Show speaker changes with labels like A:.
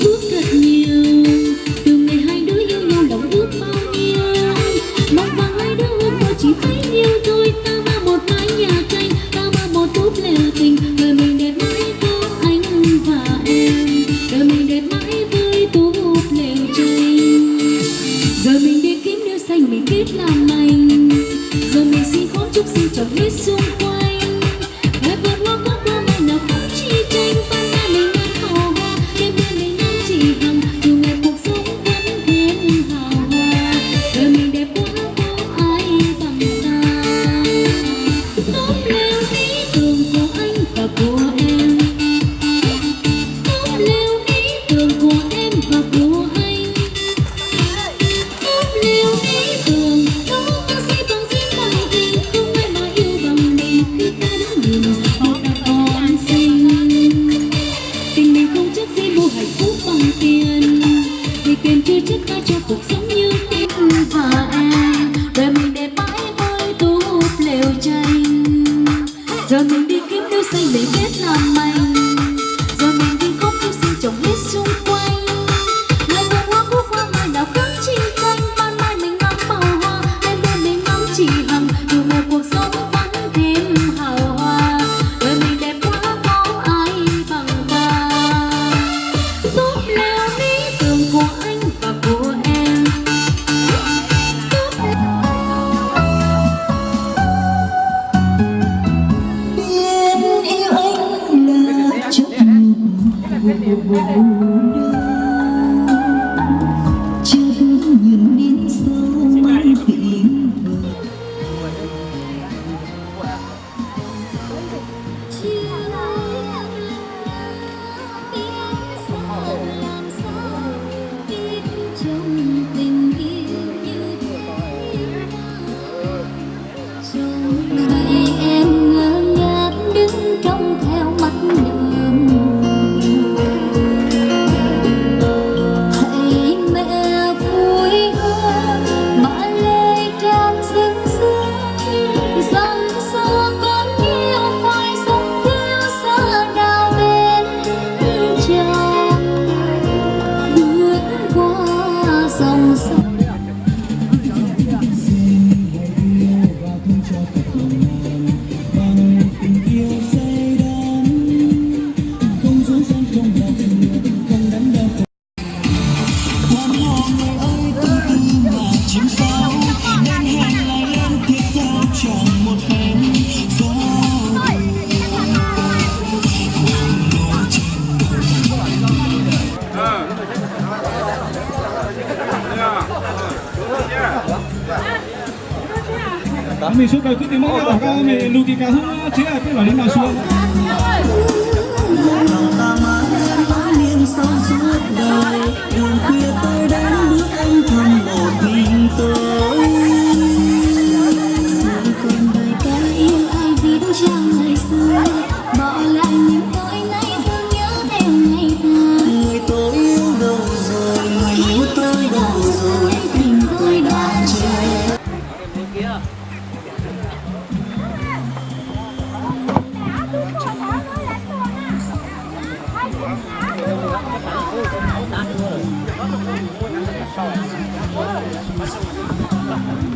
A: ước thật nhiều, từ ngày hai đứa yêu nhau lòng ước bao nhiêu, mong và hai đứa ước mơ chỉ thấy yêu thôi. Ta mơ một mái nhà tranh, ta mơ một túp lều tình, đời mình đẹp mãi có anh và em, đời mình đẹp mãi với túp lều tranh. Giờ mình đi kiếm yêu xanh mình kết làm lành, giờ mình xin khóc chúc xin trồng hết xung quanh. Ngày vườn hoa có qua mai nào không chi tranh, ban mai mình ngắm hào hoa, đêm mai mình ngắm chị hằng, dù ngày cuộc sống vẫn thêm hào hoa. Đời mình đẹp quá có ai bằng ta. Túp lều ý tưởng của anh và của em, túp lều ý tưởng của em và của anh, túp lều ý tưởng đó ta xây bằng duyên bằng tình, không ai mà yêu bằng mình khi ta đứng nhìn một đàn con xinh. Tình mình không chắc gì mua hạnh phúc bằng tiền, vì tiền chưa chắc ai cho cuộc sống như em và em. Đời mình đẹp mãi với túp lều tranh, giờ mình đi kiếm yêu xanh để kết làm lành, giờ mình đi khóc yêu xin trồng hết xung quanh. Ngày vườn hoa cúc hoa mai nào không chi tranh, ban mai mình ngắm bầu hoa, đêm đêm mình ngắm chị hằng, dù ngày cuộc sống vẫn thêm hào hoa. Đời mình đẹp quá có ai bằng ta. Túp lều lý tưởng của anh và của em, biết yêu anh là chúc chưa nhìn đến sâu tiếng trong tình yêu như thế. Ngày em ngơ ngác đứng trong theo mắt đường, thấy mẹ vui hơn mà lệ tràn rưng rưng, rằng xưa con yêu phải sống thiếu xa đào bên trong, bước qua dòng sông.
B: Mình suốt đời cứ tìm mong là các mình lưu kỳ cao hơn chứ là cái loại đến nào xuống.
C: Ta mãi em mãi niềm sau suốt đời, đường khuya tôi đến bước anh thầm một mình tôi.
A: Rồi còn đời ca yêu ai vì đôi trang ngày xưa, bỏ lại những tối nay thương nhớ theo ngày thơ.
C: Người tôi yêu đâu rồi, người yêu tôi đâu rồi,
A: Tình tôi đã
C: trời.
D: Hãy subscribe cho kênh Ghiền Mì Gõ để không bỏ lỡ những video hấp dẫn.